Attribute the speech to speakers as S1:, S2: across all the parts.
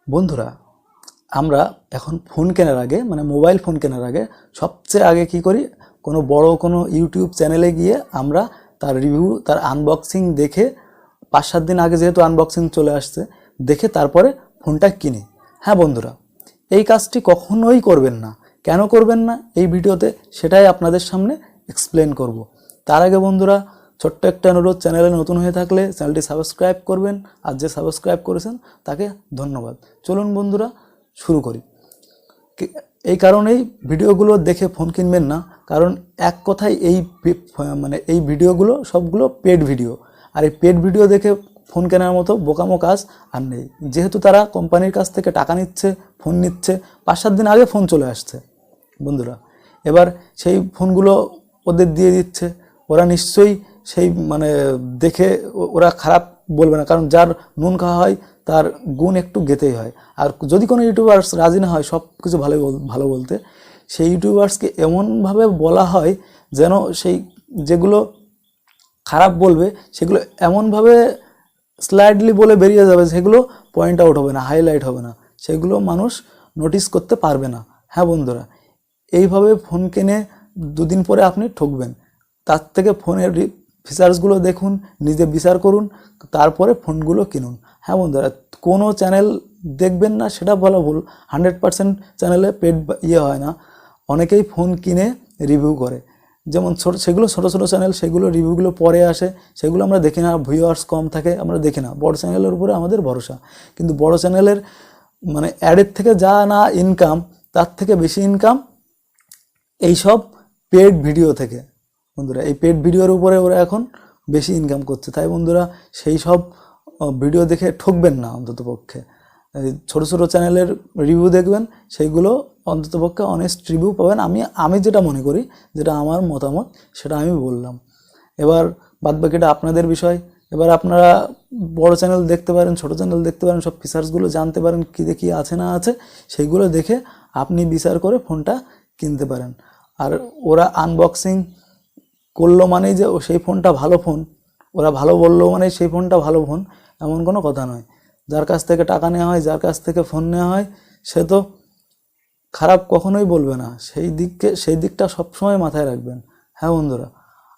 S1: বন্ধুরা, আমরা এখন ফোন কেনার আগে মানে মোবাইল ফোন কেনার আগে সবচেয়ে আগে কি করি, কোনো বড় কোনো ইউটিউব চ্যানেলে গিয়ে আমরা তার রিভিউ, তার আনবক্সিং দেখে 5-7 দিন আগে যেহেতু আনবক্সিং চলে আসছে দেখে তারপরে ফোনটা কিনি। হ্যাঁ বন্ধুরা, এই কাজটি কখনোই করবেন না। কেন করবেন না এই ভিডিওতে সেটাই আপনাদের সামনে এক্সপ্লেন করব। তার আগে বন্ধুরা, ছোট্ট একটা অনুরোধ, চ্যানেলে নতুন হয়ে থাকলে চ্যানেলটি সাবস্ক্রাইব করবেন, আর যে সাবস্ক্রাইব করেছেন তাকে ধন্যবাদ। চলুন বন্ধুরা শুরু করি। এই কারণেই ভিডিওগুলো দেখে ফোন কিনবেন না, কারণ এক কথায় এই ভিডিওগুলো সবগুলো পেড ভিডিও, আর এই পেড ভিডিও দেখে ফোন কেনার মতো বোকামো কাজ আর নেই। যেহেতু তারা কোম্পানির কাছ থেকে টাকা নিচ্ছে, ফোন নিচ্ছে, 5-7 দিন আগে ফোন চলে আসছে বন্ধুরা। এবার সেই ফোনগুলো ওদের দিয়ে দিচ্ছে, ওরা নিশ্চয়ই সেই দেখে ওরা খারাপ বলবে না, কারণ যার নুন খাওয়া হয় তার গুণ একটু গেতেই হয়। আর যদি কোনো ইউটিউবার্স রাজি না হয় সব কিছু ভালো বলতে, সেই ইউটিউবার্সকে এমনভাবে বলা হয় যেন সেই যেগুলো খারাপ বলবে সেগুলো এমনভাবে স্লাইডলি বলে বেরিয়ে যাবে, সেগুলো পয়েন্ট আউট হবে না, হাইলাইট হবে না, সেগুলো মানুষ নোটিস করতে পারবে না। হ্যাঁ বন্ধুরা, এইভাবে ফোন কিনে 2 দিন পরে আপনি ঠকবেন। তার থেকে ফোনের ফিচার্সগুলো দেখুন, নিজে বিচার করুন, তারপরে ফোনগুলো কিনুন। হ্যাঁ বন্ধুরা, কোনো চ্যানেল দেখবেন না সেটা বলা ভুল, 100% চ্যানেলে পেড হয় না। অনেকেই ফোন কিনে রিভিউ করে, যেমন সেগুলো ছোটো ছোটো চ্যানেল, সেগুলো রিভিউগুলো পরে আসে, সেগুলো আমরা দেখি না, ভিউয়ার্স কম থাকে আমরা দেখি না। বড় চ্যানেলের উপরে আমাদের ভরসা, কিন্তু বড় চ্যানেলের অ্যাডের থেকে যা না ইনকাম, তার থেকে বেশি ইনকাম এইসব পেড ভিডিও থেকে। বন্ধুরা, এই পেড ভিডিওর উপরে ওরা এখন বেশি ইনকাম করছে, তাই বন্ধুরা সেই সব ভিডিও দেখে ঠকবেন না। অন্ততপক্ষে ছোটো ছোটো চ্যানেলের রিভিউ দেখবেন, সেইগুলো অন্ততপক্ষে অনেস্ট রিভিউ পাবেন। আমি যেটা মনে করি, যেটা আমার মতামত, সেটা আমি বললাম। এবার বাদবাকিটা আপনাদের বিষয়। এবার আপনারা বড় চ্যানেল দেখতে পারেন, ছোটো চ্যানেল দেখতে পারেন, সব ফিচার্সগুলো জানতে পারেন, কী দেখি আছে না আছে, সেইগুলো দেখে আপনি বিচার করে ফোনটা কিনতে পারেন। আর ওরা আনবক্সিং করলো মানেই যে সেই ফোনটা ভালো ফোন, ওরা ভালো বললো মানে সেই ফোনটা ভালো ফোন, এমন কোনো কথা নয়। যার কাছ থেকে টাকা নেওয়া হয়, যার কাছ থেকে ফোন নেওয়া হয়, সে তো খারাপ কখনোই বলবে না। সেই দিকটা সবসময় মাথায় রাখবেন। হ্যাঁ বন্ধুরা,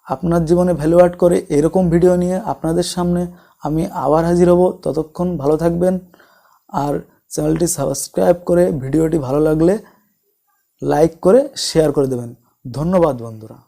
S1: আপনার জীবনে ভ্যালু অ্যাড করে এরকম ভিডিও নিয়ে আপনাদের সামনে আমি আবার হাজির হব। ততক্ষণ ভালো থাকবেন, আর চ্যানেলটি সাবস্ক্রাইব করে ভিডিওটি ভালো লাগলে লাইক করে শেয়ার করে দেবেন। ধন্যবাদ বন্ধুরা।